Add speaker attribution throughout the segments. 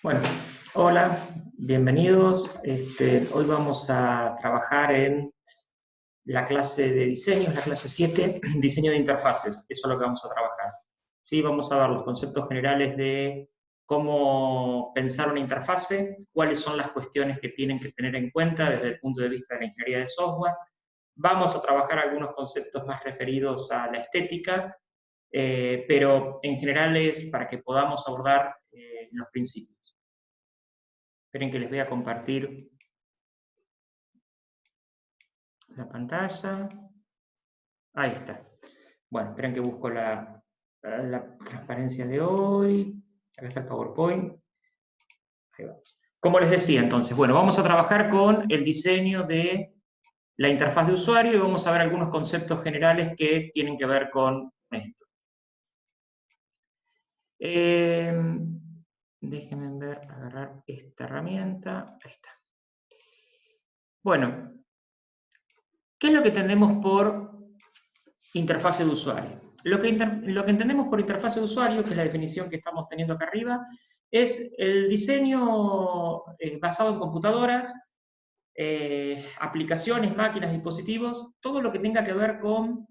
Speaker 1: Bueno, hola, bienvenidos. Hoy vamos a trabajar en la clase de diseño, la clase 7, diseño de interfaces. Eso es lo que vamos a trabajar. Sí, vamos a ver los conceptos generales de cómo pensar una interfase, cuáles son las cuestiones que tienen que tener en cuenta desde el punto de vista de la ingeniería de software. Vamos a trabajar algunos conceptos más referidos a la estética, pero en general es para que podamos abordar los principios. Esperen que les voy a compartir la pantalla. Ahí está. Bueno, esperen que busco la transparencia de hoy. Acá está el PowerPoint. Ahí vamos. Como les decía, entonces, bueno, vamos a trabajar con el diseño de la interfaz de usuario y vamos a ver algunos conceptos generales que tienen que ver con esto. Déjenme ver, agarrar esta herramienta. Ahí está. Bueno, ¿qué es lo que tenemos por interfase de usuario? Lo que entendemos por interfase de usuario, que es la definición que estamos teniendo acá arriba, es el diseño basado en computadoras, aplicaciones, máquinas, dispositivos, todo lo que tenga que ver con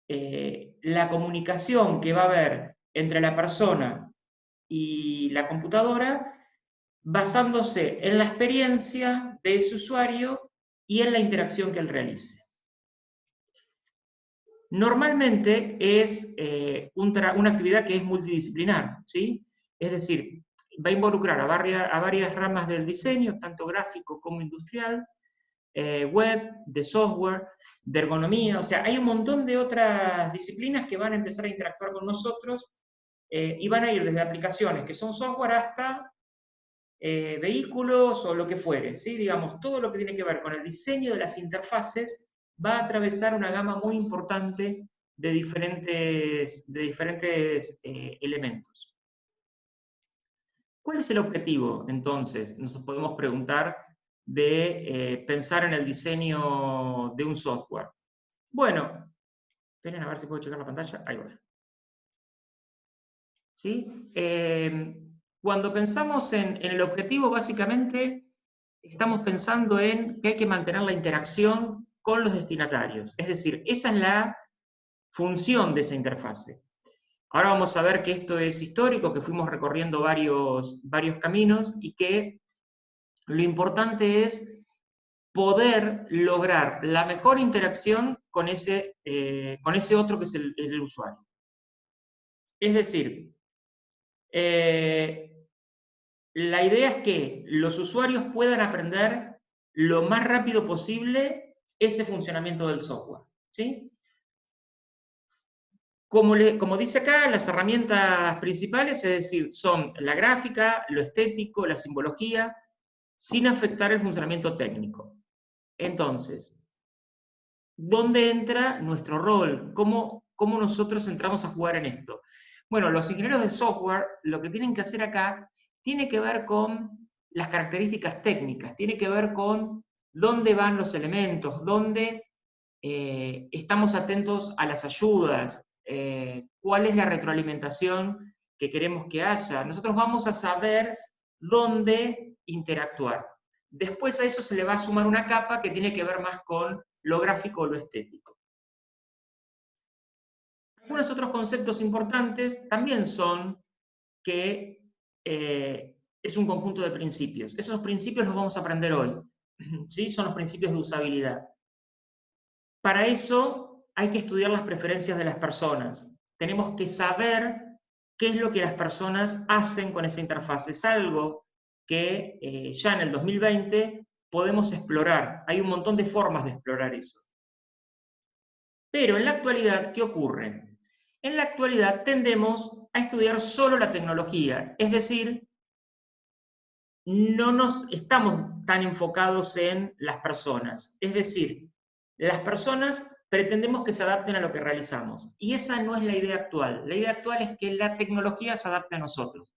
Speaker 1: la comunicación que va a haber entre la persona y la computadora, basándose en la experiencia de ese usuario y en la interacción que él realice. Normalmente es una actividad que es multidisciplinar, ¿sí? Es decir, va a involucrar a varias ramas del diseño, tanto gráfico como industrial, web, de software, de ergonomía, o sea, hay un montón de otras disciplinas que van a empezar a interactuar con nosotros y van a ir desde aplicaciones que son software hasta vehículos o lo que fuere, ¿sí? Digamos, todo lo que tiene que ver con el diseño de las interfaces va a atravesar una gama muy importante de diferentes elementos. ¿Cuál es el objetivo, entonces? Nos podemos preguntar de pensar en el diseño de un software. Bueno, esperen a ver si puedo checar la pantalla. Ahí va. ¿Sí? Cuando pensamos en el objetivo, básicamente estamos pensando en que hay que mantener la interacción con los destinatarios. Es decir, esa es la función de esa interfase. Ahora vamos a ver que esto es histórico, que fuimos recorriendo varios caminos y que lo importante es poder lograr la mejor interacción con ese otro que es el usuario. Es decir, la idea es que los usuarios puedan aprender lo más rápido posible ese funcionamiento del software, ¿sí? Como dice acá, las herramientas principales, es decir, son la gráfica, lo estético, la simbología, sin afectar el funcionamiento técnico. Entonces, ¿dónde entra nuestro rol? ¿Cómo nosotros entramos a jugar en esto? Bueno, los ingenieros de software lo que tienen que hacer acá tiene que ver con las características técnicas, tiene que ver con dónde van los elementos, dónde estamos atentos a las ayudas, cuál es la retroalimentación que queremos que haya. Nosotros vamos a saber dónde interactuar. Después a eso se le va a sumar una capa que tiene que ver más con lo gráfico o lo estético. Algunos otros conceptos importantes también son que es un conjunto de principios. Esos principios los vamos a aprender hoy. ¿Sí? Son los principios de usabilidad. Para eso hay que estudiar las preferencias de las personas. Tenemos que saber qué es lo que las personas hacen con esa interfaz. Es algo que ya en el 2020 podemos explorar. Hay un montón de formas de explorar eso. Pero en la actualidad, ¿qué ocurre? En la actualidad tendemos a estudiar solo la tecnología, es decir, no nos estamos tan enfocados en las personas. Es decir, las personas pretendemos que se adapten a lo que realizamos. Y esa no es la idea actual. La idea actual es que la tecnología se adapte a nosotros.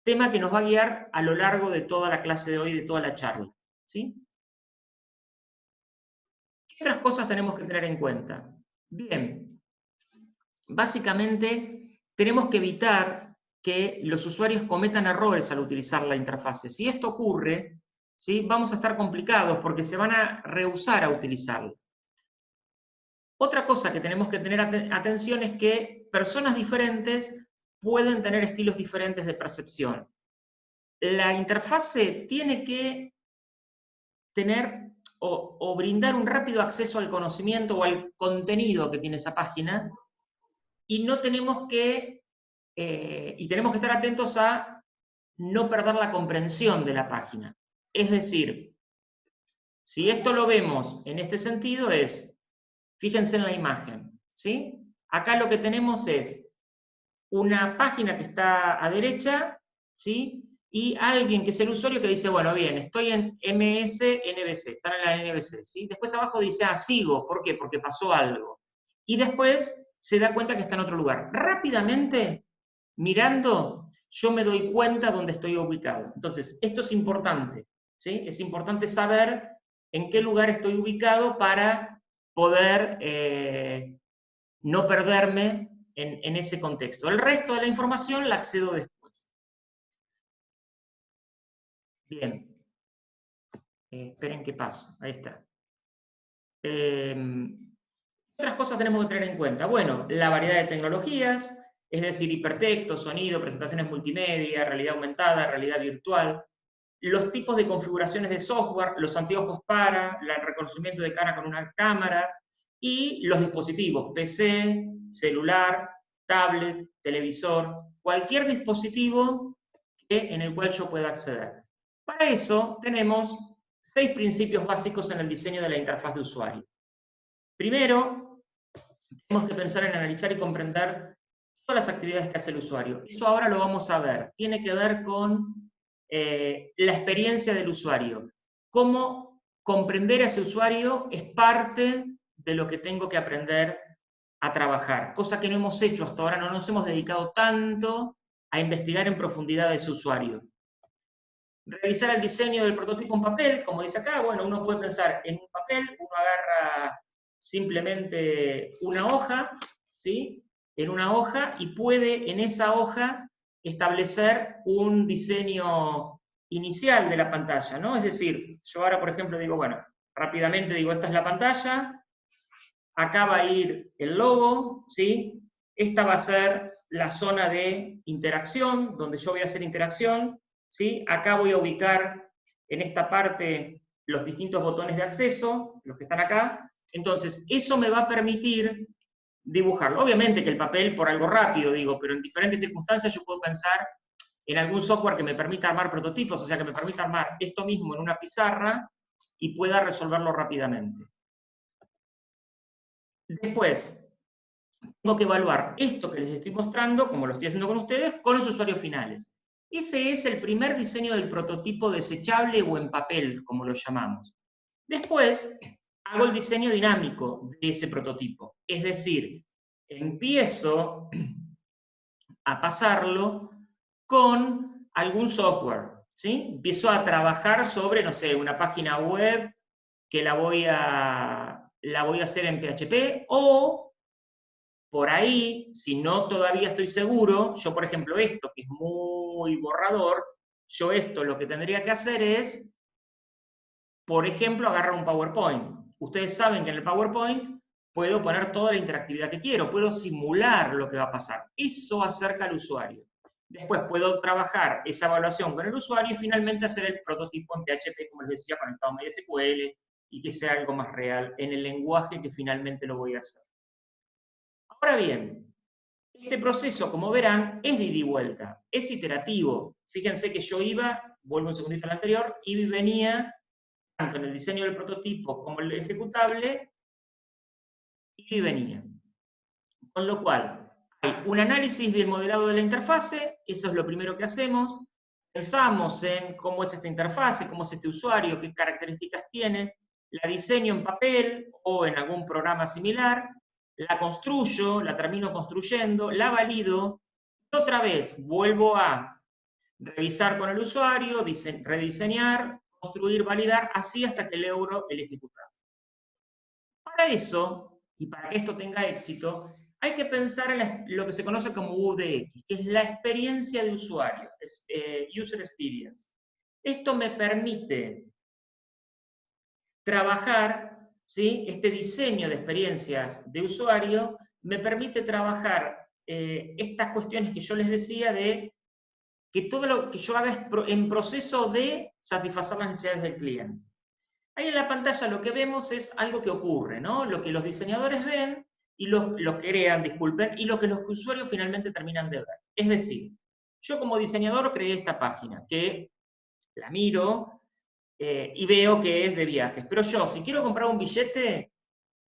Speaker 1: Tema que nos va a guiar a lo largo de toda la clase de hoy, de toda la charla. ¿Sí? ¿Qué otras cosas tenemos que tener en cuenta? Bien, básicamente tenemos que evitar que los usuarios cometan errores al utilizar la interfase. Si esto ocurre, ¿sí?, vamos a estar complicados porque se van a rehusar a utilizarla. Otra cosa que tenemos que tener atención es que personas diferentes pueden tener estilos diferentes de percepción. La interfase tiene que tener o brindar un rápido acceso al conocimiento o al contenido que tiene esa página, y no tenemos que, tenemos que estar atentos a no perder la comprensión de la página. Es decir, si esto lo vemos en este sentido es, fíjense en la imagen, ¿sí? Acá lo que tenemos es una página que está a derecha, ¿sí?, y alguien que es el usuario que dice, bueno, bien, estoy en MS-NBC, están en la NBC, ¿sí? Después abajo dice, sigo, ¿por qué? Porque pasó algo. Y después se da cuenta que está en otro lugar. Rápidamente, mirando, yo me doy cuenta dónde estoy ubicado. Entonces, esto es importante, ¿sí? Es importante saber en qué lugar estoy ubicado para poder no perderme en ese contexto. El resto de la información la accedo después. Bien. Esperen que paso. Ahí está. Otras cosas tenemos que tener en cuenta. Bueno, la variedad de tecnologías, es decir, hipertexto, sonido, presentaciones multimedia, realidad aumentada, realidad virtual, los tipos de configuraciones de software, los anteojos para, el reconocimiento de cara con una cámara, y los dispositivos, PC, celular, tablet, televisor, cualquier dispositivo en el cual yo pueda acceder. Para eso tenemos 6 principios básicos en el diseño de la interfaz de usuario. Primero, tenemos que pensar en analizar y comprender todas las actividades que hace el usuario. Esto ahora lo vamos a ver. Tiene que ver con la experiencia del usuario. Cómo comprender a ese usuario es parte de lo que tengo que aprender a trabajar, cosa que no hemos hecho hasta ahora, no nos hemos dedicado tanto a investigar en profundidad a ese usuario. Realizar el diseño del prototipo en papel, como dice acá, bueno, uno puede pensar en un papel, uno agarra simplemente una hoja, ¿sí?, en una hoja, y puede en esa hoja establecer un diseño inicial de la pantalla, ¿no? Es decir, yo ahora, por ejemplo, digo, bueno, rápidamente digo, esta es la pantalla, acá va a ir el logo, ¿sí? Esta va a ser la zona de interacción, donde yo voy a hacer interacción, ¿sí? Acá voy a ubicar en esta parte los distintos botones de acceso, los que están acá. Entonces, eso me va a permitir dibujarlo. Obviamente que el papel por algo rápido, digo, pero en diferentes circunstancias yo puedo pensar en algún software que me permita armar prototipos, o sea, que me permita armar esto mismo en una pizarra y pueda resolverlo rápidamente. Después, tengo que evaluar esto que les estoy mostrando, como lo estoy haciendo con ustedes, con los usuarios finales. Ese es el primer diseño del prototipo desechable o en papel, como lo llamamos. Después, hago el diseño dinámico de ese prototipo. Es decir, empiezo a pasarlo con algún software, ¿sí? Empiezo a trabajar sobre, no sé, una página web que la voy a hacer en PHP, o por ahí, si no todavía estoy seguro, yo por ejemplo esto, que es muy borrador, yo esto lo que tendría que hacer es, por ejemplo, agarrar un PowerPoint. Ustedes saben que en el PowerPoint puedo poner toda la interactividad que quiero, puedo simular lo que va a pasar. Eso acerca al usuario. Después puedo trabajar esa evaluación con el usuario y finalmente hacer el prototipo en PHP, como les decía, conectado a MySQL, y que sea algo más real en el lenguaje que finalmente lo voy a hacer. Ahora bien, este proceso, como verán, es de ida y vuelta, es iterativo. Fíjense que yo iba, vuelvo un segundito al anterior, iba y venía, tanto en el diseño del prototipo como el ejecutable, iba y venía. Con lo cual, hay un análisis del modelado de la interfase, eso es lo primero que hacemos, pensamos en cómo es esta interfase, cómo es este usuario, qué características tiene, la diseño en papel o en algún programa similar, la construyo, la termino construyendo, la valido, y otra vez vuelvo a revisar con el usuario, rediseñar, construir, validar, así hasta que logro el ejecutar. Para eso, y para que esto tenga éxito, hay que pensar en lo que se conoce como UX, que es la experiencia de usuario, User Experience. Esto me permite trabajar, ¿sí? Este diseño de experiencias de usuario me permite trabajar estas cuestiones que yo les decía de que todo lo que yo haga es en proceso de satisfacer las necesidades del cliente. Ahí en la pantalla lo que vemos es algo que ocurre, ¿no? Lo que los diseñadores ven y lo crean, disculpen, y lo que los usuarios finalmente terminan de ver. Es decir, yo como diseñador creé esta página, que la miro y veo que es de viajes. Pero yo, si quiero comprar un billete,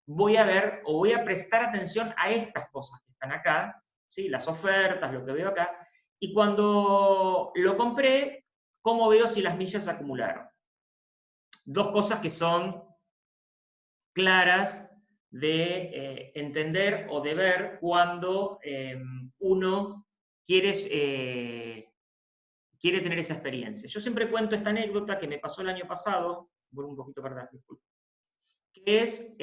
Speaker 1: voy a ver o voy a prestar atención a estas cosas que están acá, ¿sí? Las ofertas, lo que veo acá, y cuando lo compré, ¿cómo veo si las millas se acumularon? Dos cosas que son claras de entender o de ver cuando uno quiere tener esa experiencia. Yo siempre cuento esta anécdota que me pasó el año pasado, vuelvo un poquito para atrás, disculpe, que es,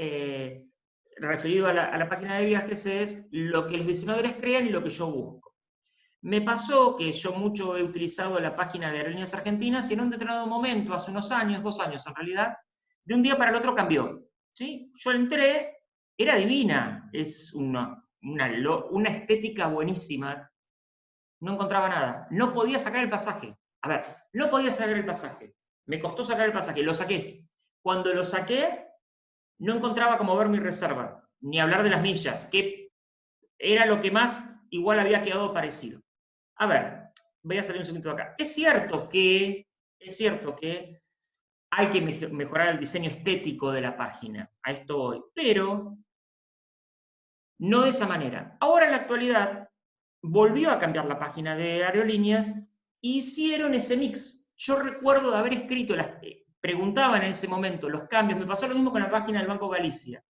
Speaker 1: referido a la página de viajes, es lo que los diseñadores crean y lo que yo busco. Me pasó que yo mucho he utilizado la página de Aerolíneas Argentinas y en un determinado momento, hace unos años, 2 años en realidad, de un día para el otro cambió. ¿Sí? Yo entré, era divina, es una estética buenísima, no encontraba nada, no podía sacar el pasaje. A ver, no podía sacar el pasaje, me costó sacar el pasaje, lo saqué. Cuando lo saqué, no encontraba cómo ver mi reserva, ni hablar de las millas, que era lo que más igual había quedado parecido. A ver, voy a salir un segundito de acá. Es cierto que hay que mejorar el diseño estético de la página, a esto voy, pero no de esa manera. Ahora en la actualidad volvió a cambiar la página de Aerolíneas e hicieron ese mix. Yo recuerdo de haber escrito, preguntaban en ese momento los cambios, me pasó lo mismo con la página del Banco Galicia,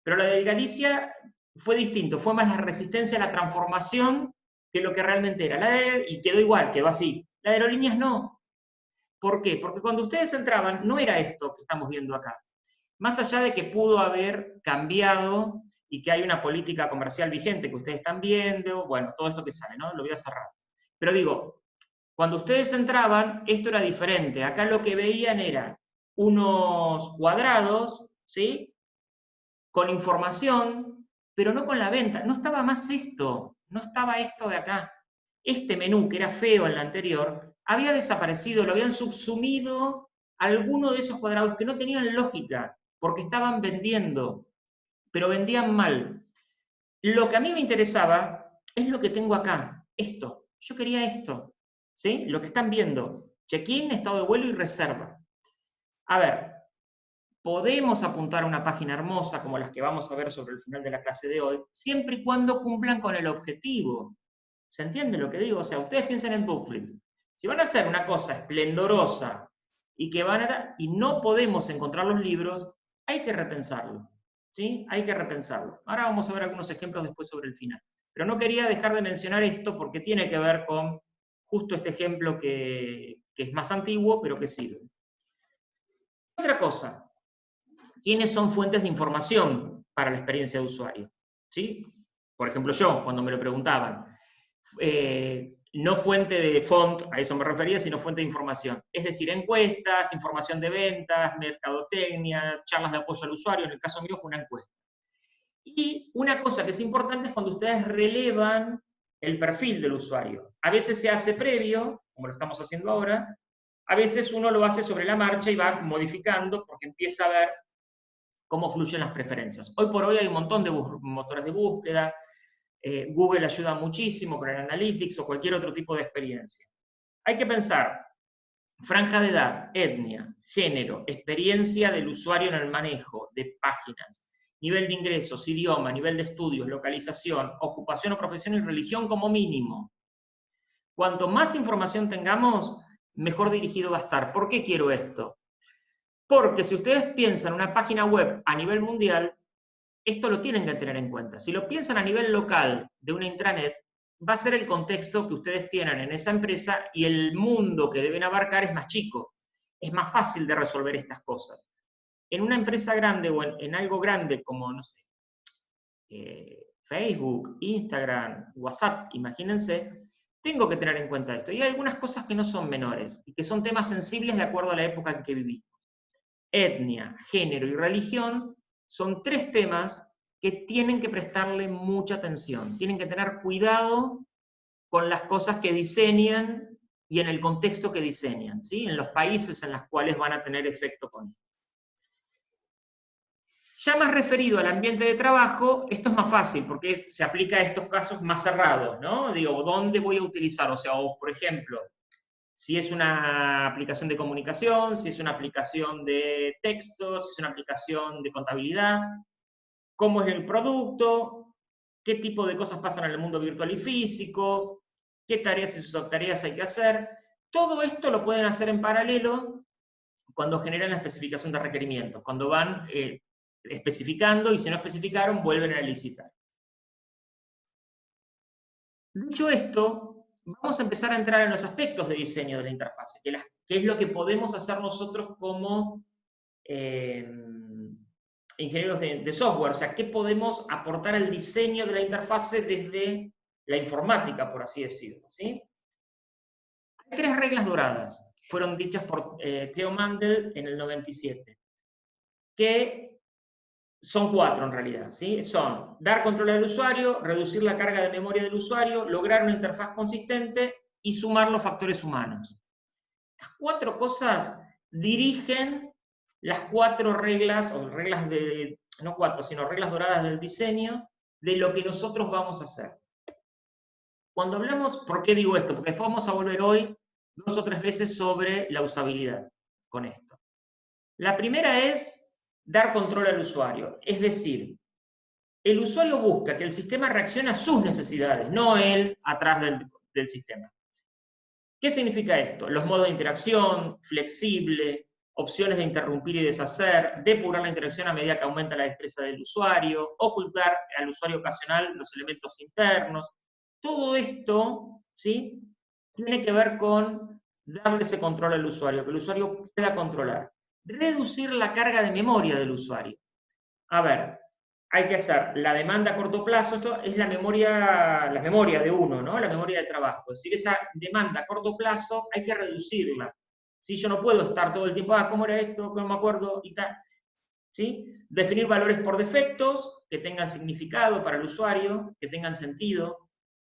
Speaker 1: pero la de Galicia fue distinto, fue más la resistencia a la transformación que lo que realmente era. Y quedó igual, quedó así. La de Aerolíneas no. ¿Por qué? Porque cuando ustedes entraban no era esto que estamos viendo acá. Más allá de que pudo haber cambiado y que hay una política comercial vigente que ustedes están viendo, bueno, todo esto que sale, ¿no? Lo voy a cerrar. Pero digo, cuando ustedes entraban, esto era diferente. Acá lo que veían eran unos cuadrados, ¿sí? Con información, pero no con la venta. No estaba más esto, no estaba esto de acá. Este menú, que era feo en la anterior, había desaparecido, lo habían subsumido alguno de esos cuadrados que no tenían lógica, porque estaban vendiendo, pero vendían mal. Lo que a mí me interesaba es lo que tengo acá, esto. Yo quería esto, ¿sí? Lo que están viendo, check-in, estado de vuelo y reserva. A ver, podemos apuntar a una página hermosa como las que vamos a ver sobre el final de la clase de hoy, siempre y cuando cumplan con el objetivo. ¿Se entiende lo que digo? O sea, ustedes piensen en Bookflix. Si van a hacer una cosa esplendorosa y no podemos encontrar los libros, hay que repensarlo. ¿Sí? Hay que repensarlo. Ahora vamos a ver algunos ejemplos después sobre el final. Pero no quería dejar de mencionar esto porque tiene que ver con justo este ejemplo que es más antiguo, pero que sirve. Otra cosa, ¿quiénes son fuentes de información para la experiencia de usuario? ¿Sí? Por ejemplo, yo, cuando me lo preguntaban, no fuente de font, a eso me refería, sino fuente de información. Es decir, encuestas, información de ventas, mercadotecnia, charlas de apoyo al usuario, en el caso mío fue una encuesta. Y una cosa que es importante es cuando ustedes relevan el perfil del usuario. A veces se hace previo, como lo estamos haciendo ahora, a veces uno lo hace sobre la marcha y va modificando porque empieza a ver cómo fluyen las preferencias. Hoy por hoy hay un montón de motores de búsqueda, Google ayuda muchísimo con el Analytics o cualquier otro tipo de experiencia. Hay que pensar, franja de edad, etnia, género, experiencia del usuario en el manejo de páginas, nivel de ingresos, idioma, nivel de estudios, localización, ocupación o profesión y religión como mínimo. Cuanto más información tengamos, mejor dirigido va a estar. ¿Por qué quiero esto? Porque si ustedes piensan una página web a nivel mundial, esto lo tienen que tener en cuenta. Si lo piensan a nivel local de una intranet, va a ser el contexto que ustedes tienen en esa empresa y el mundo que deben abarcar es más chico. Es más fácil de resolver estas cosas. En una empresa grande o en algo grande como, no sé, Facebook, Instagram, WhatsApp, imagínense, tengo que tener en cuenta esto. Y hay algunas cosas que no son menores y que son temas sensibles de acuerdo a la época en que vivimos. Etnia, género y religión son 3 temas que tienen que prestarle mucha atención. Tienen que tener cuidado con las cosas que diseñan y en el contexto que diseñan, ¿sí? En los países en los cuales van a tener efecto con esto. Ya más referido al ambiente de trabajo, esto es más fácil, porque se aplica a estos casos más cerrados, ¿no? Digo, ¿dónde voy a utilizar? O sea, o, por ejemplo, si es una aplicación de comunicación, si es una aplicación de textos, si es una aplicación de contabilidad, cómo es el producto, qué tipo de cosas pasan en el mundo virtual y físico, qué tareas y subtareas hay que hacer. Todo esto lo pueden hacer en paralelo cuando generan la especificación de requerimientos, cuando van especificando y si no especificaron, vuelven a licitar. Dicho esto, vamos a empezar a entrar en los aspectos de diseño de la interfase, que es lo que podemos hacer nosotros como ingenieros de software, o sea, qué podemos aportar al diseño de la interfase desde la informática, por así decirlo, ¿sí? Hay 3 reglas doradas, fueron dichas por Theo Mandel en el 97, que son 4 en realidad, ¿sí? Son dar control al usuario, reducir la carga de memoria del usuario, lograr una interfaz consistente y sumar los factores humanos. Estas 4 cosas dirigen las 4 reglas, o reglas de, no 4, sino reglas doradas del diseño, de lo que nosotros vamos a hacer. Cuando hablamos, ¿por qué digo esto? Porque después vamos a volver hoy 2 o 3 veces sobre la usabilidad con esto. La primera es dar control al usuario, es decir, el usuario busca que el sistema reaccione a sus necesidades, no él atrás del sistema. ¿Qué significa esto? Los modos de interacción, flexible, opciones de interrumpir y deshacer, depurar la interacción a medida que aumenta la destreza del usuario, ocultar al usuario ocasional los elementos internos. Todo esto, ¿sí?, tiene que ver con darle ese control al usuario, que el usuario pueda controlar. Reducir la carga de memoria del usuario. A ver, hay que hacer la demanda a corto plazo, esto es la memoria de uno, ¿no? La memoria de trabajo. Es decir, esa demanda a corto plazo hay que reducirla. ¿Sí? Yo no puedo estar todo el tiempo, ¿cómo era esto? No me acuerdo, y tal. ¿Sí? Definir valores por defectos, que tengan significado para el usuario, que tengan sentido.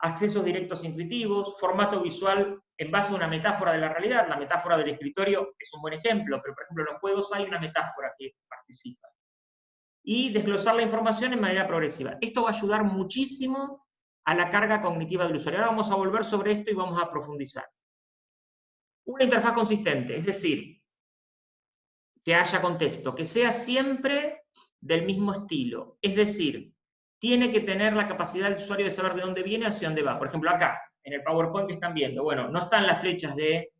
Speaker 1: Accesos directos intuitivos, formato visual en base a una metáfora de la realidad. La metáfora del escritorio es un buen ejemplo, pero por ejemplo en los juegos hay una metáfora que participa. Y desglosar la información en manera progresiva. Esto va a ayudar muchísimo a la carga cognitiva del usuario. Ahora vamos a volver sobre esto y vamos a profundizar. Una interfaz consistente, es decir, que haya contexto, que sea siempre del mismo estilo. Es decir, tiene que tener la capacidad del usuario de saber de dónde viene hacia dónde va. Por ejemplo, acá, en el PowerPoint que están viendo, bueno, no están las flechas de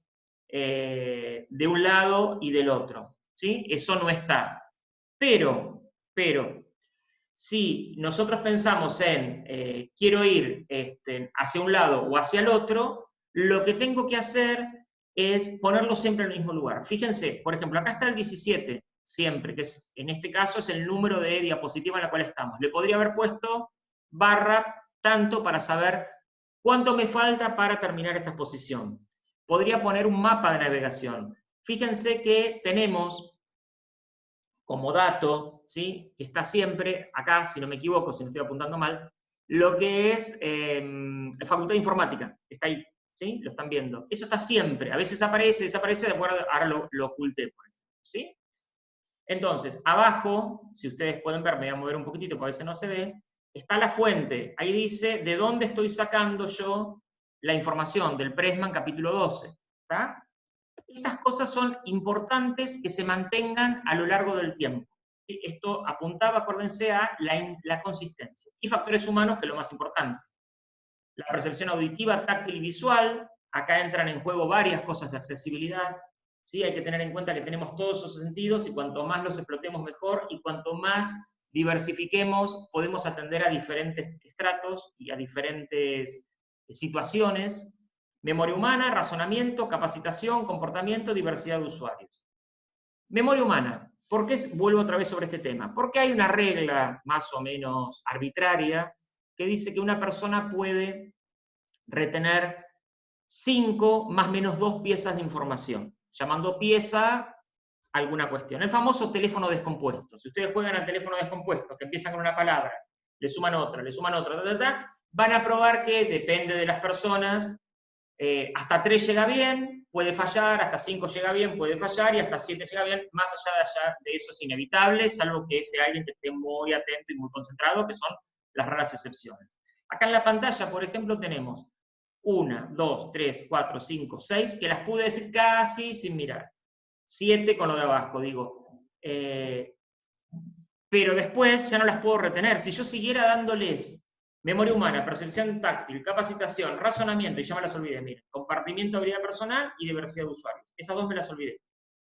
Speaker 1: un lado y del otro, ¿sí? Eso no está. Pero, si nosotros pensamos en quiero ir hacia un lado o hacia el otro, lo que tengo que hacer es ponerlo siempre en el mismo lugar. Fíjense, por ejemplo, acá está el 17, siempre, que es, en este caso es el número de diapositiva en la cual estamos. Le podría haber puesto barra tanto para saber cuánto me falta para terminar esta exposición. Podría poner un mapa de navegación. Fíjense que tenemos como dato, ¿sí?, que está siempre acá, si no me equivoco, si no estoy apuntando mal, lo que es Facultad de Informática, está ahí, ¿sí? Lo están viendo. Eso está siempre, a veces aparece, desaparece, de acuerdo, ahora lo oculté, por ejemplo, ¿sí? Entonces, abajo, si ustedes pueden ver, me voy a mover un poquitito, porque a veces no se ve, está la fuente, ahí dice de dónde estoy sacando yo la información, del Pressman capítulo 12, ¿está? Estas cosas son importantes que se mantengan a lo largo del tiempo. Esto apuntaba, acuérdense, a la consistencia. Y factores humanos, que es lo más importante. La percepción auditiva, táctil y visual. Acá entran en juego varias cosas de accesibilidad. ¿Sí? Hay que tener en cuenta que tenemos todos esos sentidos y cuanto más los explotemos mejor y cuanto más diversifiquemos, podemos atender a diferentes estratos y a diferentes situaciones. Memoria humana, razonamiento, capacitación, comportamiento, diversidad de usuarios. Memoria humana. ¿Por qué vuelvo otra vez sobre este tema? Porque hay una regla más o menos arbitraria que dice que una persona puede retener 5 más menos 2 piezas de información, llamando pieza alguna cuestión. El famoso teléfono descompuesto. Si ustedes juegan al teléfono descompuesto, que empiezan con una palabra, le suman otra, van a probar que depende de las personas, hasta 3 llega bien, puede fallar, hasta 5 llega bien, puede fallar, y hasta 7 llega bien. Más allá de eso es inevitable, salvo que sea alguien que esté muy atento y muy concentrado, que son las raras excepciones. Acá en la pantalla, por ejemplo, tenemos 1, 2, 3, 4, 5, 6, que las pude decir casi sin mirar. 7 con lo de abajo, digo. Pero después ya no las puedo retener. Si yo siguiera dándoles memoria humana, percepción táctil, capacitación, razonamiento, y ya me las olvidé, miren, compartimiento, habilidad personal y diversidad de usuarios. Esas 2 me las olvidé.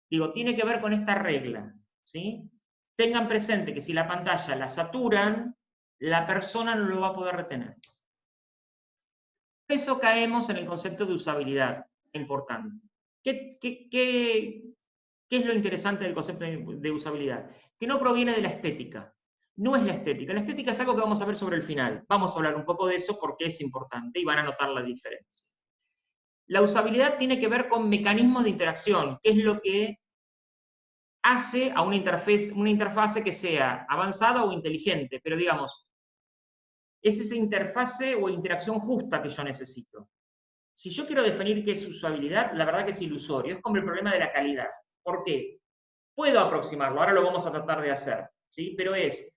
Speaker 1: Digo, tiene que ver con esta regla, ¿sí? Tengan presente que si la pantalla la saturan, la persona no lo va a poder retener. Por eso caemos en el concepto de usabilidad, importante. ¿Qué es lo interesante del concepto de usabilidad? Que no proviene de la estética. No es la estética. La estética es algo que vamos a ver sobre el final. Vamos a hablar un poco de eso porque es importante y van a notar la diferencia. La usabilidad tiene que ver con mecanismos de interacción, que es lo que hace a una interfase que sea avanzada o inteligente, pero digamos, es esa interfase o interacción justa que yo necesito. Si yo quiero definir qué es usabilidad, la verdad que es ilusorio, es como el problema de la calidad. ¿Por qué? Puedo aproximarlo, ahora lo vamos a tratar de hacer, ¿sí? Pero es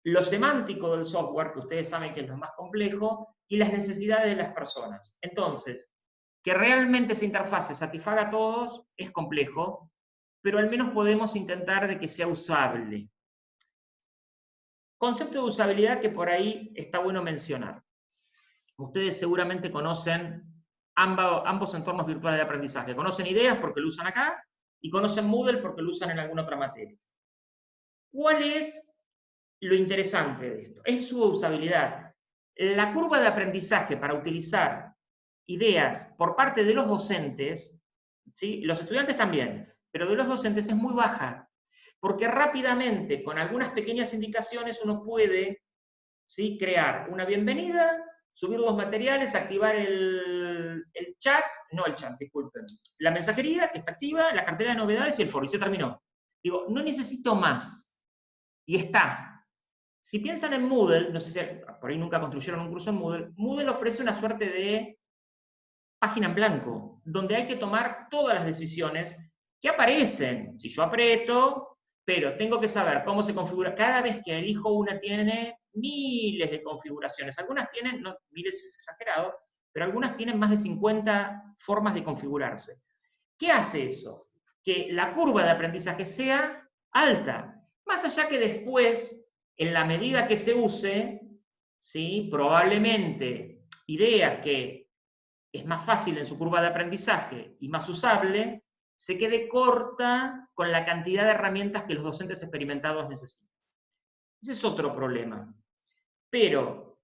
Speaker 1: lo semántico del software, que ustedes saben que es lo más complejo, y las necesidades de las personas. Entonces, que realmente esa interfase satisfaga a todos es complejo, pero al menos podemos intentar de que sea usable. Concepto de usabilidad que por ahí está bueno mencionar. Ustedes seguramente conocen ambos entornos virtuales de aprendizaje. Conocen Ideas porque lo usan acá, y conocen Moodle porque lo usan en alguna otra materia. ¿Cuál es lo interesante de esto? Es su usabilidad. La curva de aprendizaje para utilizar Ideas por parte de los docentes, ¿sí? Los estudiantes también, pero de los docentes es muy baja, porque rápidamente, con algunas pequeñas indicaciones, uno puede, ¿sí?, crear una bienvenida, subir los materiales, activar el chat, no el chat, disculpen, la mensajería que está activa, la cartera de novedades y el foro, y se terminó. Digo, no necesito más. Y está. Si piensan en Moodle, no sé si por ahí nunca construyeron un curso en Moodle, Moodle ofrece una suerte de página en blanco, donde hay que tomar todas las decisiones que aparecen. Si yo aprieto, pero tengo que saber cómo se configura. Cada vez que elijo una tiene miles de configuraciones. Algunas tienen, no, miles es exagerado, pero algunas tienen más de 50 formas de configurarse. ¿Qué hace eso? Que la curva de aprendizaje sea alta. Más allá que después, en la medida que se use, ¿sí?, probablemente ideas que es más fácil en su curva de aprendizaje y más usable, se quede corta con la cantidad de herramientas que los docentes experimentados necesitan. Ese es otro problema. Pero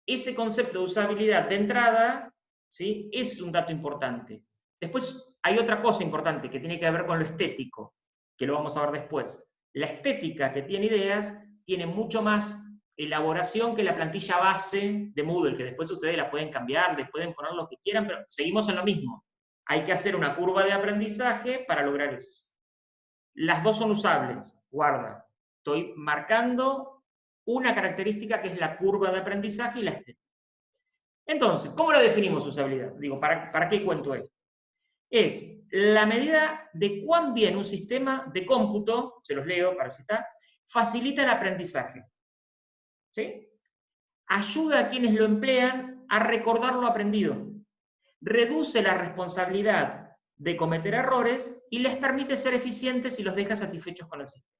Speaker 1: ese concepto de usabilidad de entrada, ¿sí?, es un dato importante. Después hay otra cosa importante que tiene que ver con lo estético, que lo vamos a ver después. La estética que tiene Ideas tiene mucho más elaboración que la plantilla base de Moodle, que después ustedes la pueden cambiar, le pueden poner lo que quieran, pero seguimos en lo mismo. Hay que hacer una curva de aprendizaje para lograr eso. Las dos son usables, guarda. Estoy marcando una característica que es la curva de aprendizaje y la estética. Entonces, ¿cómo lo definimos usabilidad? Digo, ¿para qué cuento esto? Es la medida de cuán bien un sistema de cómputo, se los leo para citar, facilita el aprendizaje. ¿Sí? Ayuda a quienes lo emplean a recordar lo aprendido, reduce la responsabilidad de cometer errores y les permite ser eficientes y los deja satisfechos con el sistema.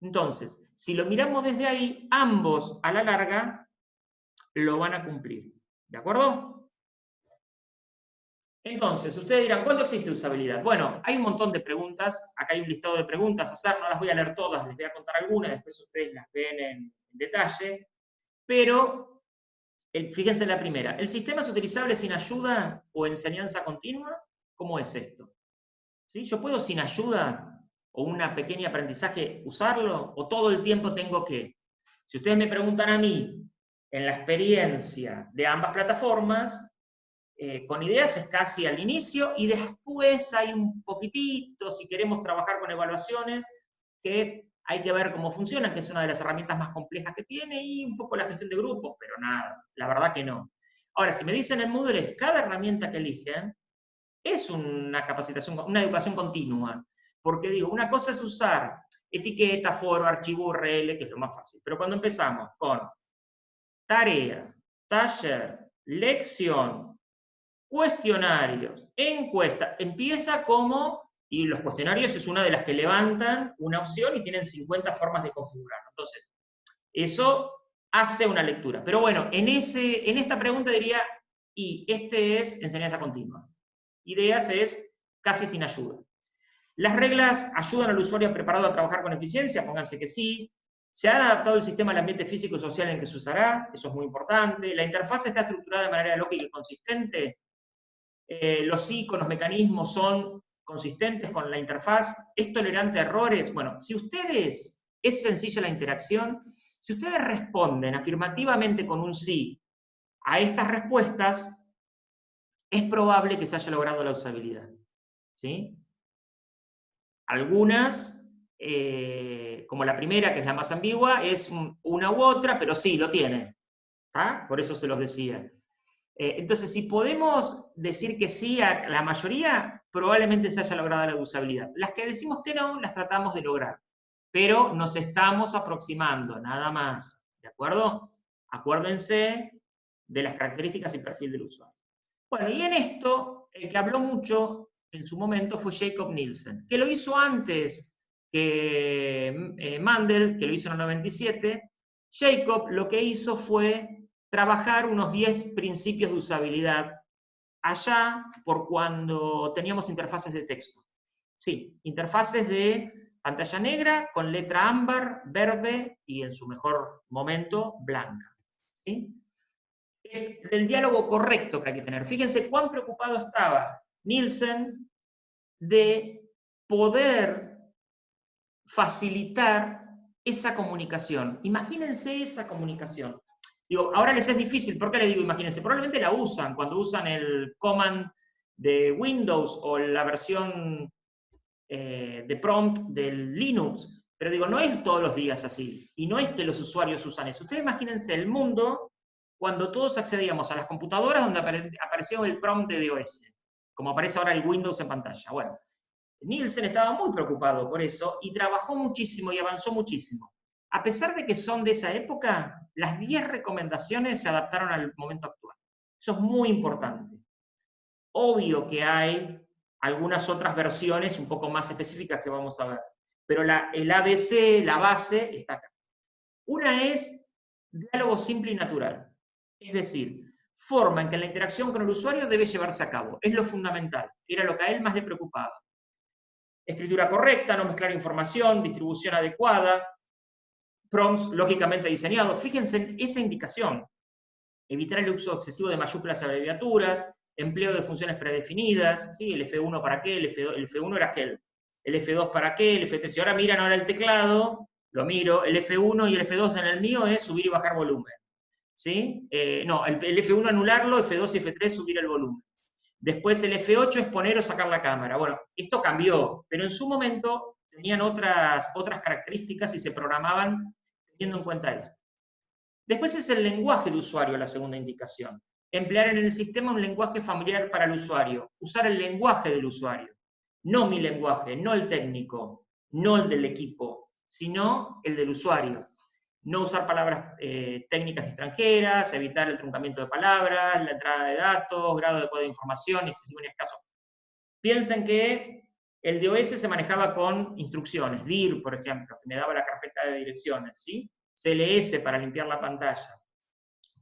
Speaker 1: Entonces, si lo miramos desde ahí, ambos a la larga lo van a cumplir. ¿De acuerdo? Entonces, ustedes dirán, ¿cuándo existe usabilidad? Bueno, hay un montón de preguntas, acá hay un listado de preguntas a hacer, no las voy a leer todas, les voy a contar algunas, después ustedes las ven en detalle, pero fíjense en la primera. ¿El sistema es utilizable sin ayuda o enseñanza continua? ¿Cómo es esto? ¿Sí? ¿Yo puedo sin ayuda o un pequeño aprendizaje usarlo? ¿O todo el tiempo tengo que? Si ustedes me preguntan a mí, en la experiencia de ambas plataformas, con ideas es casi al inicio, y después hay un poquitito, si queremos trabajar con evaluaciones, que hay que ver cómo funcionan, que es una de las herramientas más complejas que tiene, y un poco la gestión de grupos, pero nada, la verdad que no. Ahora, si me dicen en Moodle, cada herramienta que eligen es una capacitación, una educación continua, porque digo, una cosa es usar etiqueta, foro, archivo URL, que es lo más fácil, pero cuando empezamos con tarea, taller, lección, cuestionarios, encuesta, empieza como, y los cuestionarios es una de las que levantan una opción y tienen 50 formas de configurar. Entonces, eso hace una lectura. Pero bueno, en esta pregunta diría, y este es enseñanza continua. Ideas es casi sin ayuda. ¿Las reglas ayudan al usuario preparado a trabajar con eficiencia? Pónganse que sí. ¿Se ha adaptado el sistema al ambiente físico y social en que se usará? Eso es muy importante. ¿La interfaz está estructurada de manera lógica y consistente? ¿Los iconos, mecanismos son consistentes con la interfaz? ¿Es tolerante a errores? Bueno, si ustedes, es sencilla la interacción, si ustedes responden afirmativamente con un sí a estas respuestas, es probable que se haya logrado la usabilidad. ¿Sí? Algunas, como la primera, que es la más ambigua, es una u otra, pero sí, lo tiene. ¿Ah? Por eso se los decía. Entonces, si podemos decir que sí a la mayoría, probablemente se haya logrado la usabilidad. Las que decimos que no, las tratamos de lograr. Pero nos estamos aproximando, nada más. ¿De acuerdo? Acuérdense de las características y perfil del usuario. Bueno, y en esto, el que habló mucho en su momento fue Jakob Nielsen, que lo hizo antes que Mandel, que lo hizo en el 97. Jakob lo que hizo fue trabajar unos 10 principios de usabilidad allá por cuando teníamos interfaces de texto. Sí, interfaces de pantalla negra con letra ámbar, verde y en su mejor momento blanca. ¿Sí? Es el diálogo correcto que hay que tener. Fíjense cuán preocupado estaba Nielsen de poder facilitar esa comunicación. Imagínense esa comunicación. Digo, ahora les es difícil, ¿por qué les digo imagínense? Probablemente la usan cuando usan el command de Windows o la versión de prompt del Linux, pero digo, no es todos los días así, y no es que los usuarios usan eso. Ustedes imagínense el mundo cuando todos accedíamos a las computadoras donde apareció el prompt de DOS, como aparece ahora el Windows en pantalla. Bueno, Nielsen estaba muy preocupado por eso y trabajó muchísimo y avanzó muchísimo. A pesar de que son de esa época, las 10 recomendaciones se adaptaron al momento actual. Eso es muy importante. Obvio que hay algunas otras versiones un poco más específicas que vamos a ver, pero el ABC, la base, está acá. Una es diálogo simple y natural, es decir, forma en que la interacción con el usuario debe llevarse a cabo, es lo fundamental, era lo que a él más le preocupaba. Escritura correcta, no mezclar información, distribución adecuada, prompts lógicamente diseñados. Fíjense en esa indicación. Evitar el uso excesivo de mayúsculas y abreviaturas, empleo de funciones predefinidas, ¿sí? El F1 para qué, el F1 era help, el F2 para qué, el F3, si ahora miran ahora el teclado, lo miro, el F1 y el F2 en el mío es subir y bajar volumen, ¿sí? No, el F1 anularlo, F2 y F3 subir el volumen. Después el F8 es poner o sacar la cámara. Bueno, esto cambió, pero en su momento tenían otras características y se programaban teniendo en cuenta esto. Después es el lenguaje de usuario, la segunda indicación. Emplear en el sistema un lenguaje familiar para el usuario. Usar el lenguaje del usuario. No mi lenguaje, no el técnico, no el del equipo, sino el del usuario. No usar palabras técnicas extranjeras, evitar el truncamiento de palabras, la entrada de datos, grado adecuado de información, excesivo y escaso. Piensen que el DOS se manejaba con instrucciones, dir, por ejemplo, que me daba la carpeta de direcciones, ¿sí? CLS para limpiar la pantalla.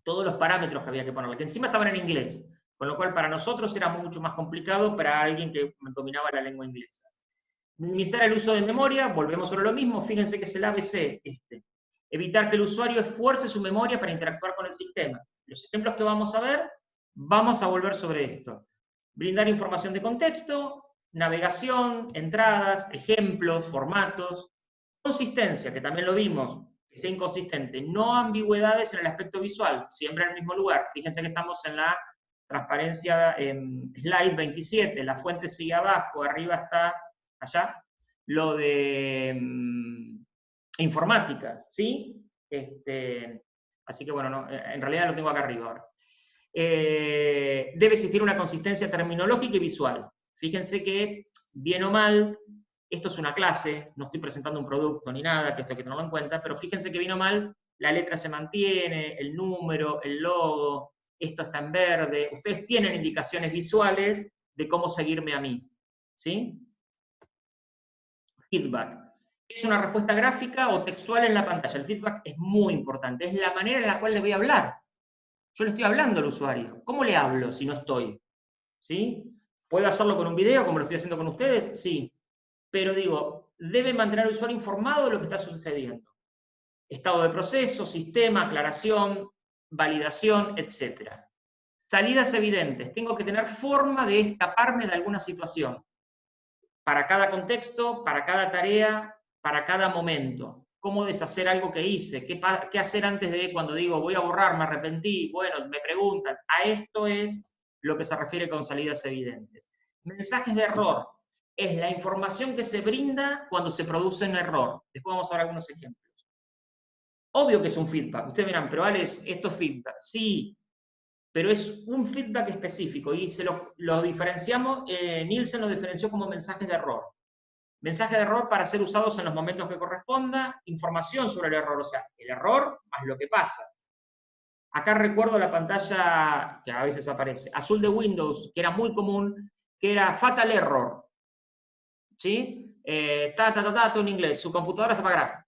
Speaker 1: Todos los parámetros que había que ponerle, que encima estaban en inglés, con lo cual para nosotros era mucho más complicado para alguien que dominaba la lengua inglesa. Minimizar el uso de memoria, volvemos sobre lo mismo, fíjense que es el ABC este. Evitar que el usuario esfuerce su memoria para interactuar con el sistema. Los ejemplos que vamos a ver, vamos a volver sobre esto. Brindar información de contexto, navegación, entradas, ejemplos, formatos. Consistencia, que también lo vimos, que sea inconsistente, no ambigüedades en el aspecto visual, siempre en el mismo lugar. Fíjense que estamos en la transparencia en slide 27, la fuente sigue abajo, arriba está allá, lo de informática, ¿sí? Así que bueno, no, en realidad lo tengo acá arriba ahora. Debe existir una consistencia terminológica y visual. Fíjense que, bien o mal, esto es una clase, no estoy presentando un producto ni nada, que esto hay que tenerlo en cuenta, pero fíjense que bien o mal, la letra se mantiene, el número, el logo, esto está en verde. Ustedes tienen indicaciones visuales de cómo seguirme a mí, ¿sí? Feedback. ¿Es una respuesta gráfica o textual en la pantalla? El feedback es muy importante, es la manera en la cual le voy a hablar. Yo le estoy hablando al usuario. ¿Cómo le hablo si no estoy? ¿Sí? ¿Puedo hacerlo con un video como lo estoy haciendo con ustedes? Sí. Pero digo, debe mantener al usuario informado de lo que está sucediendo. Estado de proceso, sistema, aclaración, validación, etc. Salidas evidentes. Tengo que tener forma de escaparme de alguna situación. Para cada contexto, para cada tarea, para cada momento. Cómo deshacer algo que hice, qué hacer antes de cuando digo voy a borrar, me arrepentí, bueno, me preguntan. A esto es lo que se refiere con salidas evidentes. Mensajes de error. Es la información que se brinda cuando se produce un error. Después vamos a ver algunos ejemplos. Obvio que es un feedback. Ustedes dirán, pero Alex, ¿esto es feedback? Sí, pero es un feedback específico y se lo diferenciamos, Nielsen lo diferenció como mensajes de error. Mensaje de error para ser usados en los momentos que corresponda, información sobre el error, o sea, el error más lo que pasa. Acá recuerdo la pantalla que a veces aparece, azul de Windows, que era muy común, que era fatal error. ¿Sí? Todo en inglés, su computadora se apagará.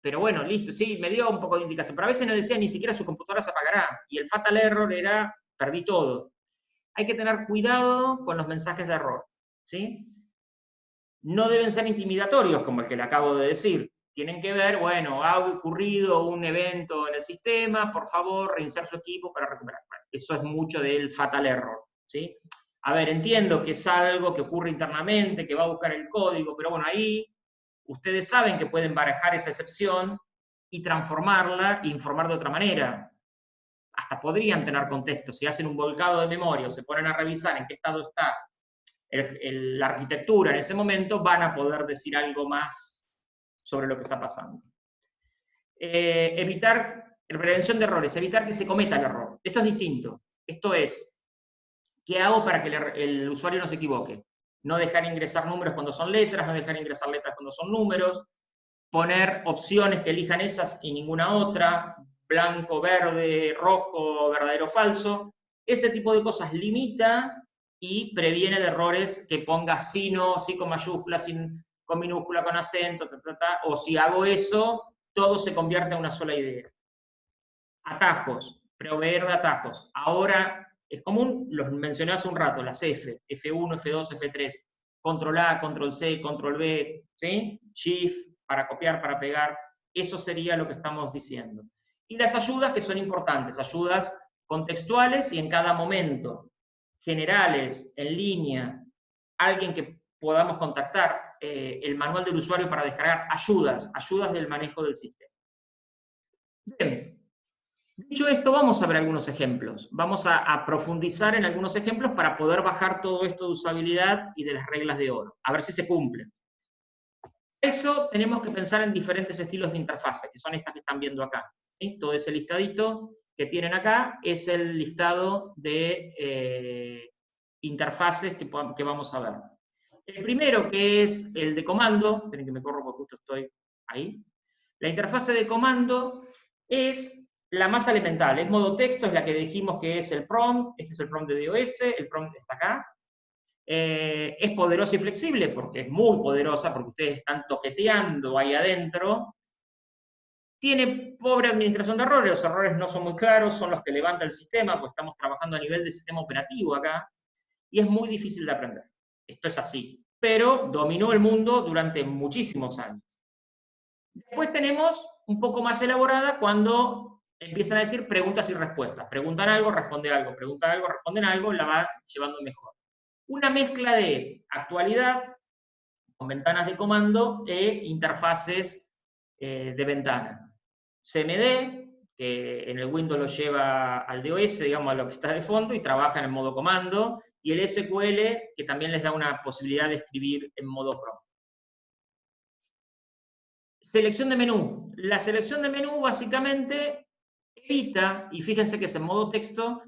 Speaker 1: Pero bueno, listo, sí, me dio un poco de indicación, pero a veces no decía ni siquiera su computadora se apagará, y el fatal error era, perdí todo. Hay que tener cuidado con los mensajes de error, ¿sí? No deben ser intimidatorios, como el que le acabo de decir. Tienen que ver, bueno, ha ocurrido un evento en el sistema, por favor, reiniciar su equipo para recuperar. Bueno, eso es mucho del fatal error, ¿sí? A ver, entiendo que es algo que ocurre internamente, que va a buscar el código, pero bueno, ahí ustedes saben que pueden barajar esa excepción y transformarla e informar de otra manera. Hasta podrían tener contexto. Si hacen un volcado de memoria o se ponen a revisar en qué estado está la arquitectura en ese momento, van a poder decir algo más sobre lo que está pasando. Evitar, prevención de errores, evitar que se cometa el error. Esto es distinto. Esto es, ¿qué hago para que el usuario no se equivoque? No dejar ingresar números cuando son letras, no dejar ingresar letras cuando son números, poner opciones que elijan esas y ninguna otra, blanco, verde, rojo, verdadero, falso. Ese tipo de cosas limita y previene de errores que ponga sí, no, sí con mayúscula, sin, con minúscula, con acento, o si hago eso, todo se convierte en una sola idea. Atajos, proveer de atajos. Ahora es común, los mencioné hace un rato, las F, F1, F2, F3, control A, control C, control B, ¿sí? Shift, para copiar, para pegar, eso sería lo que estamos diciendo. Y las ayudas que son importantes, ayudas contextuales y en cada momento, generales, en línea, alguien que podamos contactar, el manual del usuario para descargar, ayudas del manejo del sistema. Bien, dicho esto, vamos a ver algunos ejemplos. Vamos a profundizar en algunos ejemplos para poder bajar todo esto de usabilidad y de las reglas de oro, a ver si se cumplen. Eso tenemos que pensar en diferentes estilos de interfase, que son estas que están viendo acá. ¿Sí? Todo ese listadito que tienen acá es el listado de interfaces que vamos a ver. El primero, que es el de comando, esperen que me corro porque justo estoy ahí. La interfase de comando es la más elemental, es modo texto, es la que dijimos que es el prompt, este es el prompt de DOS, el prompt está acá. Es poderosa y flexible, porque es muy poderosa, porque ustedes están toqueteando ahí adentro. Tiene pobre administración de errores, los errores no son muy claros, son los que levanta el sistema, pues estamos trabajando a nivel de sistema operativo acá, y es muy difícil de aprender. Esto es así, pero dominó el mundo durante muchísimos años. Después tenemos un poco más elaborada cuando empiezan a decir preguntas y respuestas. Preguntan algo, responden algo, preguntan algo, responden algo, la va llevando mejor. Una mezcla de actualidad, con ventanas de comando, e interfaces de ventana. CMD, que en el Windows lo lleva al DOS, digamos, a lo que está de fondo, y trabaja en el modo comando, y el SQL, que también les da una posibilidad de escribir en modo prompt. Selección de menú. La selección de menú básicamente evita, y fíjense que es en modo texto,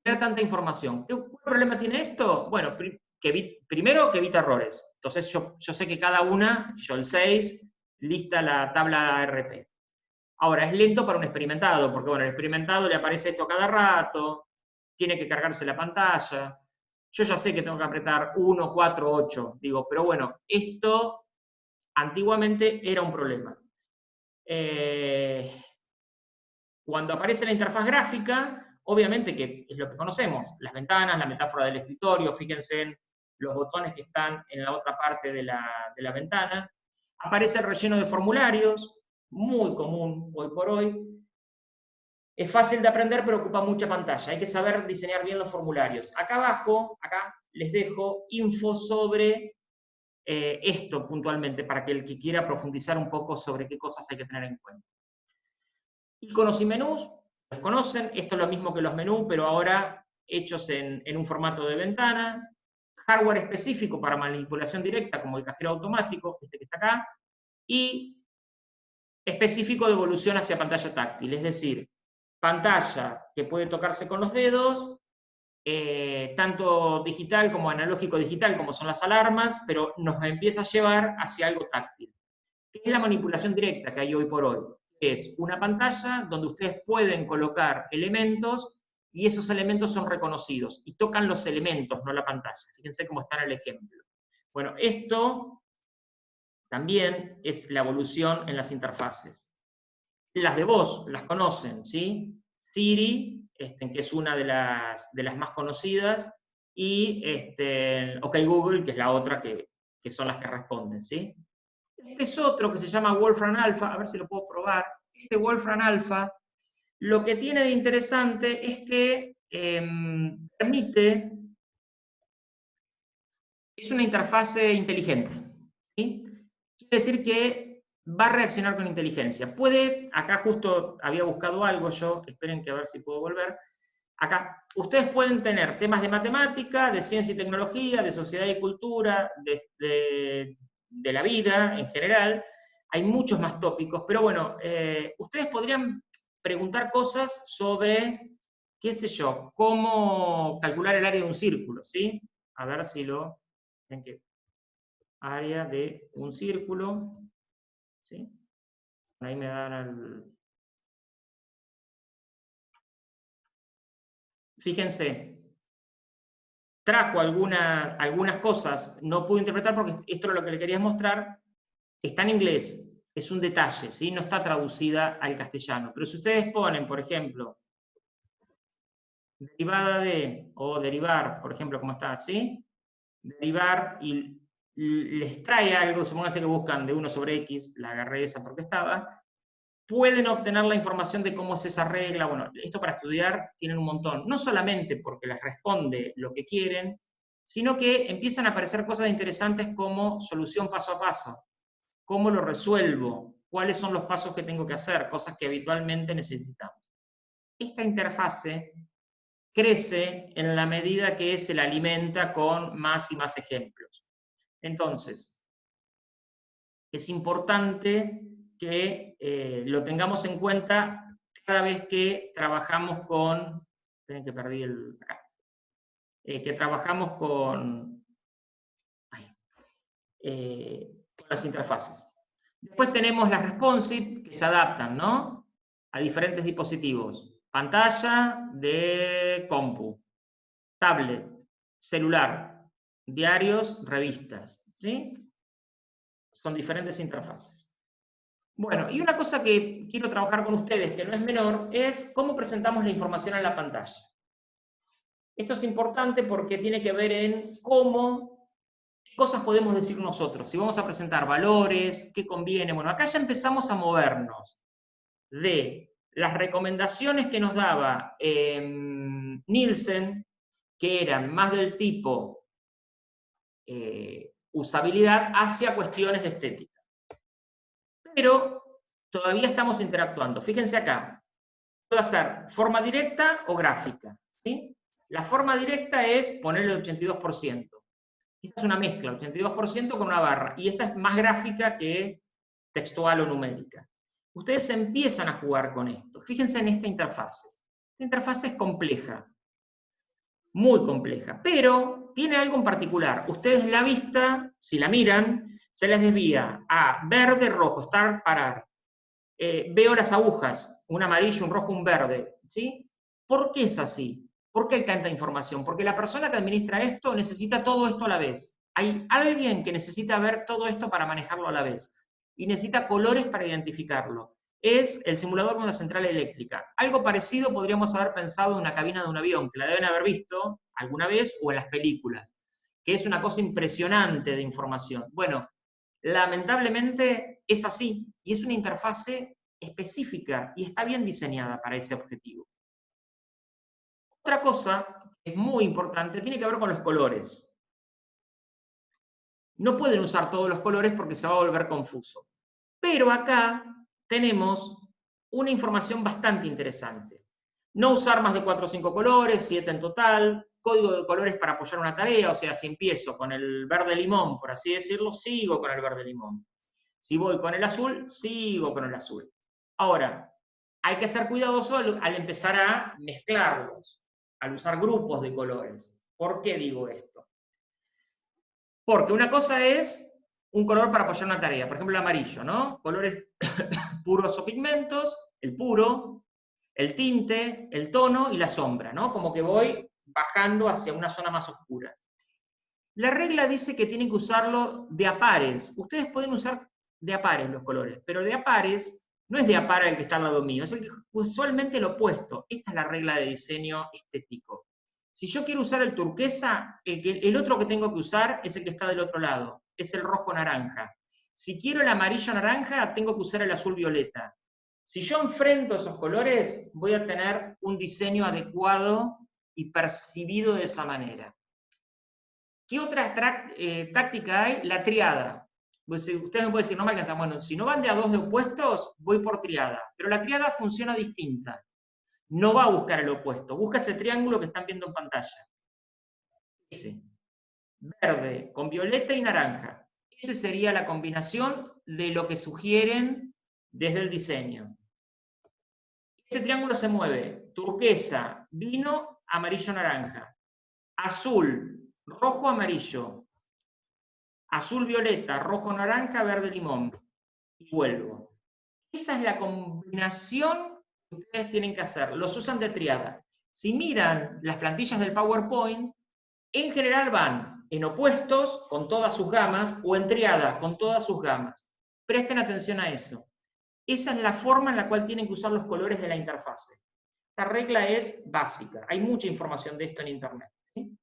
Speaker 1: tener tanta información. ¿Qué problema tiene esto? Bueno, primero que evita errores. Entonces yo sé que cada una, yo el 6, lista la tabla RP. Ahora, es lento para un experimentado, porque bueno, el experimentado le aparece esto cada rato, tiene que cargarse la pantalla. Yo ya sé que tengo que apretar 1, 4, 8, digo, pero bueno, esto antiguamente era un problema. Cuando aparece la interfaz gráfica, obviamente que es lo que conocemos, las ventanas, la metáfora del escritorio, fíjense en los botones que están en la otra parte de la ventana. Aparece el relleno de formularios, muy común hoy por hoy. Es fácil de aprender, pero ocupa mucha pantalla. Hay que saber diseñar bien los formularios. Acá abajo, acá les dejo info sobre esto puntualmente, para que el que quiera profundizar un poco sobre qué cosas hay que tener en cuenta. Iconos y menús, los conocen, esto es lo mismo que los menús, pero ahora hechos en un formato de ventana. Hardware específico para manipulación directa, como el cajero automático, este que está acá, y específico de evolución hacia pantalla táctil, es decir, pantalla que puede tocarse con los dedos, tanto digital como analógico digital, como son las alarmas, pero nos empieza a llevar hacia algo táctil. ¿Qué es la manipulación directa que hay hoy por hoy? Es una pantalla donde ustedes pueden colocar elementos y esos elementos son reconocidos y tocan los elementos, no la pantalla. Fíjense cómo está en el ejemplo. Bueno, esto también es la evolución en las interfaces. Las de voz, las conocen, ¿sí? Siri, que es una de las más conocidas, y OK Google, que es la otra que son las que responden, ¿sí? Este es otro que se llama Wolfram Alpha, a ver si lo puedo probar. Este Wolfram Alpha, lo que tiene de interesante es que permite, es una interfase inteligente, ¿sí? Quiere decir que va a reaccionar con inteligencia. Puede, acá justo había buscado algo yo, esperen que a ver si puedo volver. Acá, ustedes pueden tener temas de matemática, de ciencia y tecnología, de sociedad y cultura, de la vida en general. Hay muchos más tópicos, pero bueno, ustedes podrían preguntar cosas sobre, qué sé yo, cómo calcular el área de un círculo, ¿sí? A ver si lo... ¿En qué? Área de un círculo, ¿sí? Ahí me dan el... Fíjense, trajo algunas cosas, no pude interpretar porque esto es lo que le quería mostrar, está en inglés, es un detalle, ¿sí? No está traducida al castellano. Pero si ustedes ponen, por ejemplo, derivada de, o derivar, por ejemplo, como está, ¿sí? Derivar y les trae algo, supónganse que buscan de 1 sobre x, la agarré esa porque estaba, pueden obtener la información de cómo es esa regla. Bueno, esto para estudiar tienen un montón. No solamente porque les responde lo que quieren, sino que empiezan a aparecer cosas interesantes como solución paso a paso. ¿Cómo lo resuelvo? ¿Cuáles son los pasos que tengo que hacer? Cosas que habitualmente necesitamos. Esta interfase crece en la medida que se la alimenta con más y más ejemplos. Entonces, es importante que lo tengamos en cuenta cada vez que trabajamos con... Esperen que perdí el... acá. Que trabajamos con las interfaces. Después tenemos las responsive, que se adaptan, ¿no? A diferentes dispositivos. Pantalla de compu, tablet, celular, diarios, revistas, ¿sí? Son diferentes interfaces. Bueno, y una cosa que quiero trabajar con ustedes, que no es menor, es cómo presentamos la información en la pantalla. Esto es importante porque tiene que ver en qué cosas podemos decir nosotros. Si vamos a presentar valores, qué conviene. Bueno, acá ya empezamos a movernos de las recomendaciones que nos daba Nielsen, que eran más del tipo usabilidad, hacia cuestiones de estética. Pero todavía estamos interactuando. Fíjense acá, puedo hacer forma directa o gráfica, ¿sí? La forma directa es ponerle el 82%. Esta es una mezcla, 82% con una barra, y esta es más gráfica que textual o numérica. Ustedes empiezan a jugar con esto. Fíjense en esta interfase. Esta interfase es compleja, muy compleja, pero tiene algo en particular. Ustedes la vista, si la miran, se les desvía a verde, rojo, start, parar. Veo las agujas, un amarillo, un rojo, un verde, ¿sí? ¿Por qué es así? ¿Por qué hay tanta información? Porque la persona que administra esto necesita todo esto a la vez. Hay alguien que necesita ver todo esto para manejarlo a la vez. Y necesita colores para identificarlo. Es el simulador de una central eléctrica. Algo parecido podríamos haber pensado en una cabina de un avión, que la deben haber visto alguna vez o en las películas, que es una cosa impresionante de información. Bueno, lamentablemente es así, y es una interfase específica y está bien diseñada para ese objetivo. Otra cosa que es muy importante tiene que ver con los colores. No pueden usar todos los colores porque se va a volver confuso. Pero acá tenemos una información bastante interesante. No usar más de 4 o 5 colores, 7 en total, código de colores para apoyar una tarea, o sea, si empiezo con el verde limón, por así decirlo, sigo con el verde limón. Si voy con el azul, sigo con el azul. Ahora, hay que ser cuidadoso al empezar a mezclarlos, al usar grupos de colores. ¿Por qué digo esto? Porque una cosa es un color para apoyar una tarea, por ejemplo el amarillo, ¿no? Colores puros o pigmentos, el puro, el tinte, el tono y la sombra, ¿no? Como que voy bajando hacia una zona más oscura. La regla dice que tienen que usarlo de a pares. Ustedes pueden usar de a pares los colores, pero de a pares no es de a par el que está al lado mío, es usualmente lo opuesto. Esta es la regla de diseño estético. Si yo quiero usar el turquesa, el otro que tengo que usar es el que está del otro lado, es el rojo-naranja. Si quiero el amarillo-naranja, tengo que usar el azul-violeta. Si yo enfrento esos colores, voy a tener un diseño adecuado y percibido de esa manera. ¿Qué otra táctica hay? La triada. Pues, usted me puede decir, no me alcanza. Bueno, si no van de a dos de opuestos, voy por triada. Pero la triada funciona distinta. No va a buscar el opuesto, busca ese triángulo que están viendo en pantalla. Ese. Verde con violeta y naranja. Esa sería la combinación de lo que sugieren desde el diseño. Ese triángulo se mueve. Turquesa, vino, amarillo, naranja. Azul, rojo, amarillo. Azul, violeta, rojo, naranja, verde, limón. Y vuelvo. Esa es la combinación que ustedes tienen que hacer. Los usan de triada. Si miran las plantillas del PowerPoint, en general van en opuestos con todas sus gamas o en triada con todas sus gamas. Presten atención a eso. Esa es la forma en la cual tienen que usar los colores de la interfase. Esta regla es básica. Hay mucha información de esto en Internet. ¿Sí?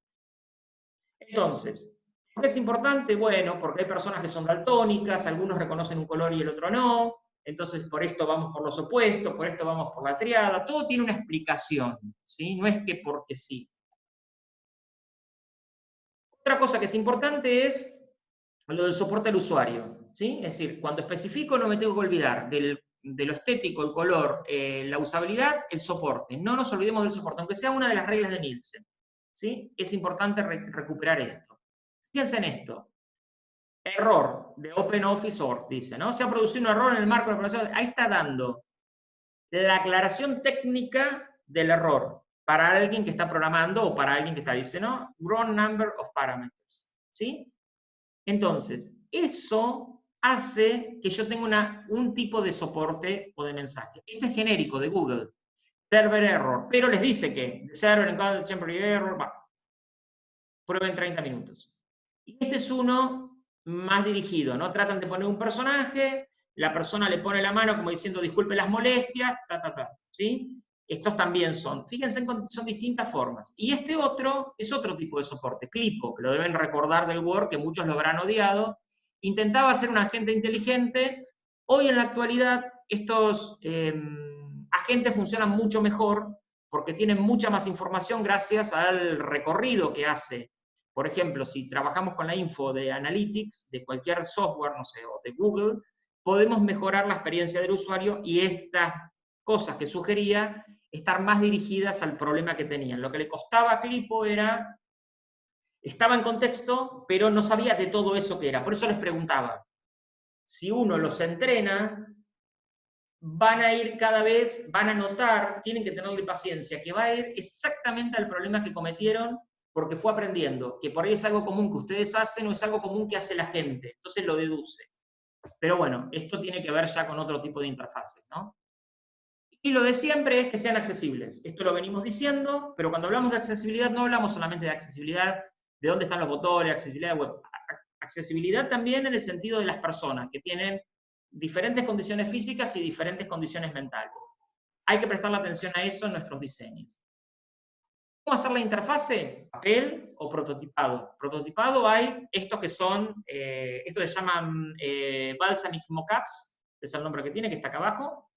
Speaker 1: Entonces, ¿por qué es importante? Bueno, porque hay personas que son daltónicas, algunos reconocen un color y el otro no, entonces por esto vamos por los opuestos, por esto vamos por la triada, todo tiene una explicación, ¿sí? No es que porque sí. Otra cosa que es importante es lo del soporte al usuario, ¿sí? Es decir, cuando especifico no me tengo que olvidar de lo estético, el color, la usabilidad, el soporte. No nos olvidemos del soporte, aunque sea una de las reglas de Nielsen, ¿sí? Es importante recuperar esto. Fíjense en esto. Error de OpenOffice.org, dice, ¿no? Se ha producido un error en el marco de la operación. Ahí está dando la aclaración técnica del error para alguien que está programando o para alguien que está, dice, ¿no? Wrong number of parameters, ¿sí? Entonces, eso hace que yo tenga un tipo de soporte o de mensaje. Este es genérico de Google, server error, pero les dice que server encountered temporary error, prueba en 30 minutos. Y este es uno más dirigido, ¿no? Tratan de poner un personaje, la persona le pone la mano como diciendo disculpe las molestias, ¿sí? Estos también son, fíjense, son distintas formas. Y este otro es otro tipo de soporte, Clipo, que lo deben recordar del Word, que muchos lo habrán odiado. Intentaba ser un agente inteligente. Hoy en la actualidad estos agentes funcionan mucho mejor porque tienen mucha más información gracias al recorrido que hace. Por ejemplo, si trabajamos con la info de Analytics, de cualquier software, no sé, o de Google, podemos mejorar la experiencia del usuario y estas cosas que sugería estar más dirigidas al problema que tenían. Lo que le costaba a Clipo era, estaba en contexto, pero no sabía de todo eso que era. Por eso les preguntaba, si uno los entrena, van a ir cada vez, van a notar, tienen que tenerle paciencia, que va a ir exactamente al problema que cometieron, porque fue aprendiendo, que por ahí es algo común que ustedes hacen o es algo común que hace la gente, entonces lo deduce. Pero bueno, esto tiene que ver ya con otro tipo de interfaces, ¿no? Y lo de siempre es que sean accesibles. Esto lo venimos diciendo, pero cuando hablamos de accesibilidad no hablamos solamente de accesibilidad, de dónde están los botones, accesibilidad web. Accesibilidad también en el sentido de las personas que tienen diferentes condiciones físicas y diferentes condiciones mentales. Hay que prestarle atención a eso en nuestros diseños. ¿Cómo hacer la interfase? Papel o prototipado. Prototipado hay estos que son, estos se llaman Balsamiq Mockups, es el nombre que tiene, que está acá abajo.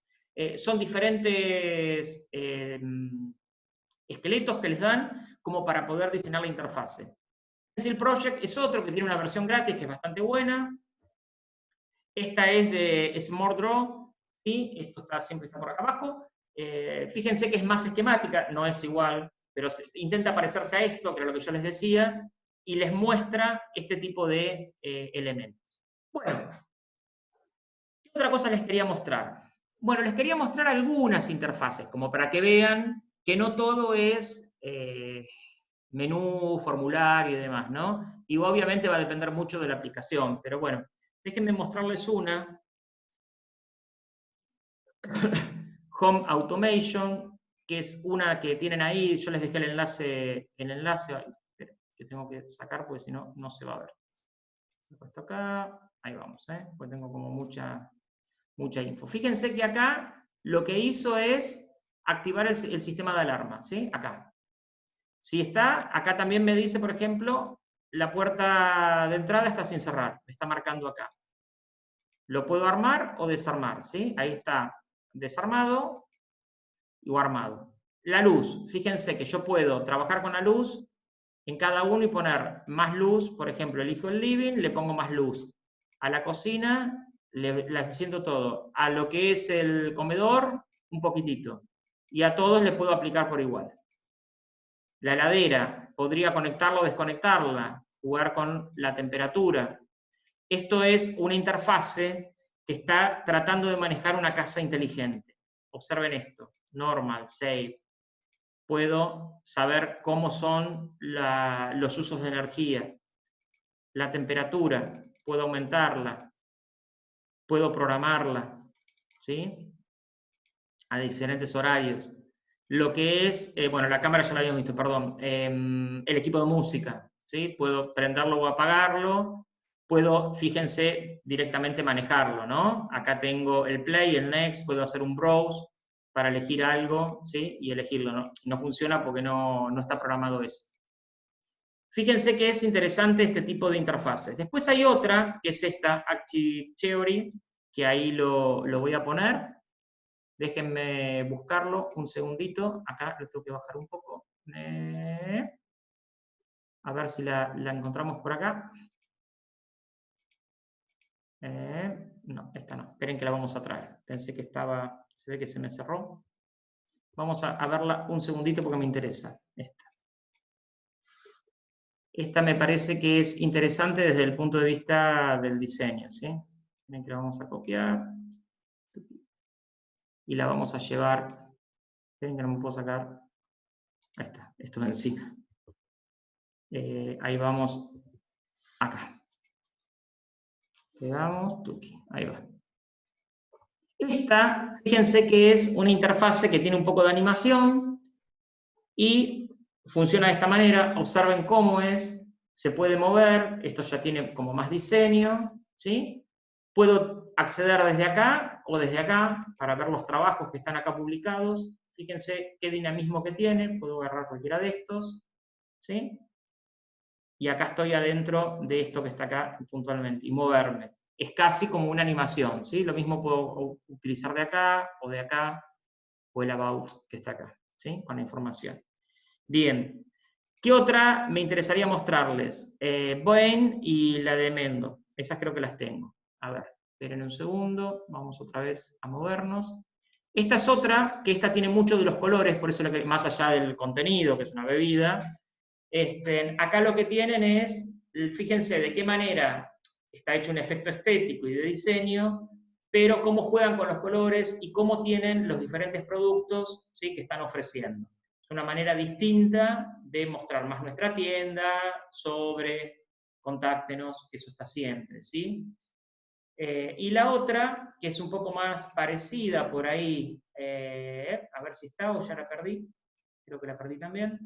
Speaker 1: Son diferentes esqueletos que les dan como para poder diseñar la interfase. Stencil Project es otro que tiene una versión gratis que es bastante buena. Esta es de SmartDraw, ¿sí? Esto siempre está por acá abajo. Fíjense que es más esquemática, no es igual, pero intenta parecerse a esto, que era lo que yo les decía, y les muestra este tipo de elementos. Bueno, ¿qué otra cosa les quería mostrar? Bueno, les quería mostrar algunas interfaces, como para que vean que no todo es menú, formulario y demás, ¿no? Y obviamente va a depender mucho de la aplicación, pero bueno, déjenme mostrarles una. Home Automation, que es una que tienen ahí, yo les dejé el enlace, que tengo que sacar porque si no, no se va a ver. Saco esto acá, ahí vamos, pues tengo como mucha info. Fíjense que acá lo que hizo es activar el sistema de alarma, ¿sí? Acá. Si está, acá también me dice, por ejemplo, la puerta de entrada está sin cerrar, me está marcando acá. Lo puedo armar o desarmar, ¿sí? Ahí está desarmado o armado. La luz, fíjense que yo puedo trabajar con la luz en cada uno y poner más luz, por ejemplo, elijo el living, le pongo más luz. A la cocina, le siento todo. A lo que es el comedor, un poquitito. Y a todos les puedo aplicar por igual. La heladera, podría conectarla o desconectarla, jugar con la temperatura. Esto es una interfase que está tratando de manejar una casa inteligente. Observen esto, normal, save. Puedo saber cómo son los usos de energía, la temperatura, puedo aumentarla, puedo programarla, ¿sí? A diferentes horarios. Lo que es, bueno, la cámara ya la habíamos visto, perdón, el equipo de música, ¿sí? Puedo prenderlo o apagarlo, puedo, fíjense, directamente manejarlo, ¿no? Acá tengo el play, el next, puedo hacer un browse para elegir algo, ¿sí? Y elegirlo, ¿no? No funciona porque no está programado eso. Fíjense que es interesante este tipo de interfaces. Después hay otra, que es esta, Active Theory, que ahí lo voy a poner. Déjenme buscarlo un segundito. Acá lo tengo que bajar un poco. A ver si la encontramos por acá. No, esta no. Esperen que la vamos a traer. Pensé que estaba... Se ve que se me cerró. Vamos a verla un segundito porque me interesa. Esta me parece que es interesante desde el punto de vista del diseño, ¿sí? Miren que la vamos a copiar. Y la vamos a llevar. Esperen que no me puedo sacar. Ahí está, esto de encima. Ahí vamos. Acá. Pegamos, tuki, ahí va. Esta, fíjense que es una interfase que tiene un poco de animación y funciona de esta manera. Observen cómo es, se puede mover, esto ya tiene como más diseño, ¿sí? Puedo acceder desde acá o desde acá para ver los trabajos que están acá publicados. Fíjense qué dinamismo que tiene, puedo agarrar cualquiera de estos, ¿sí? Y acá estoy adentro de esto que está acá puntualmente, y moverme. Es casi como una animación, ¿sí? Lo mismo puedo utilizar de acá, o el about que está acá, ¿sí? Con la información. Bien. ¿Qué otra me interesaría mostrarles? Boeing y la de Mendo. Esas creo que las tengo. A ver. Esperen un segundo, vamos otra vez a movernos. Esta es otra, que esta tiene mucho de los colores, por eso más allá del contenido, que es una bebida, acá lo que tienen es, fíjense de qué manera está hecho un efecto estético y de diseño, pero cómo juegan con los colores y cómo tienen los diferentes productos, ¿sí?, que están ofreciendo. Es una manera distinta de mostrar más nuestra tienda, contáctenos, eso está siempre, ¿sí? Y la otra, que es un poco más parecida por ahí, a ver si está o ya la perdí, creo que la perdí también.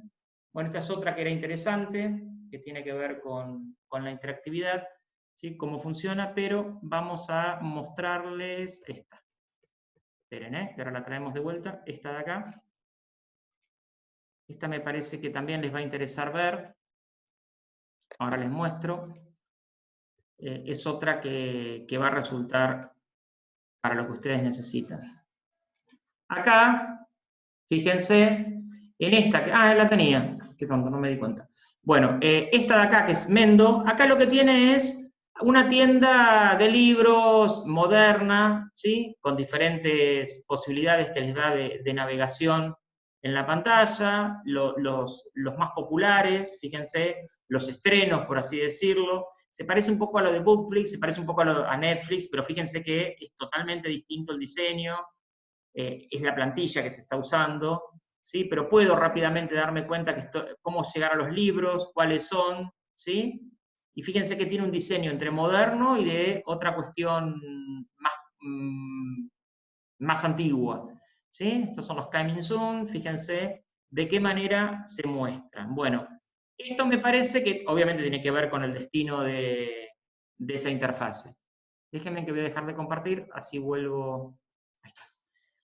Speaker 1: Bueno, esta es otra que era interesante, que tiene que ver con la interactividad, ¿sí?, cómo funciona, pero vamos a mostrarles esta. Esperen, que ahora la traemos de vuelta, esta de acá. Esta me parece que también les va a interesar ver. Ahora les muestro. Es otra que va a resultar para lo que ustedes necesitan. Acá, fíjense, en esta, la tenía, qué tonto, no me di cuenta. Bueno, esta de acá, que es Mendo, acá lo que tiene es una tienda de libros moderna, ¿sí?, con diferentes posibilidades que les da de navegación en la pantalla, los más populares, fíjense, los estrenos, por así decirlo. Se parece un poco a lo de Bookflix, se parece un poco a Netflix, pero fíjense que es totalmente distinto el diseño, es la plantilla que se está usando, ¿sí?, pero puedo rápidamente darme cuenta que cómo llegar a los libros, cuáles son, ¿sí? Y fíjense que tiene un diseño entre moderno y de otra cuestión más antigua, ¿sí? Estos son los coming soon, fíjense de qué manera se muestran. Bueno, esto me parece que obviamente tiene que ver con el destino de esa interfase. Déjenme que voy a dejar de compartir, así vuelvo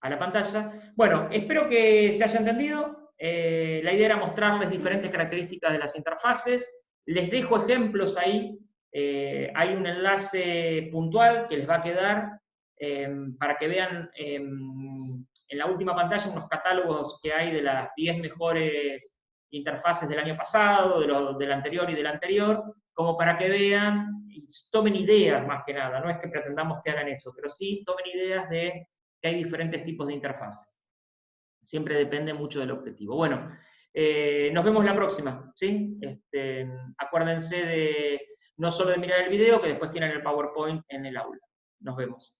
Speaker 1: a la pantalla. Bueno, espero que se haya entendido. La idea era mostrarles diferentes características de las interfaces. Les dejo ejemplos ahí. Hay un enlace puntual que les va a quedar para que vean en la última pantalla unos catálogos que hay de las 10 mejores interfaces del año pasado, del anterior y del anterior, como para que vean y tomen ideas más que nada. No es que pretendamos que hagan eso, pero sí tomen ideas de que hay diferentes tipos de interfaces. Siempre depende mucho del objetivo. Bueno, nos vemos la próxima, ¿sí? Acuérdense no solo de mirar el video, que después tienen el PowerPoint en el aula. Nos vemos.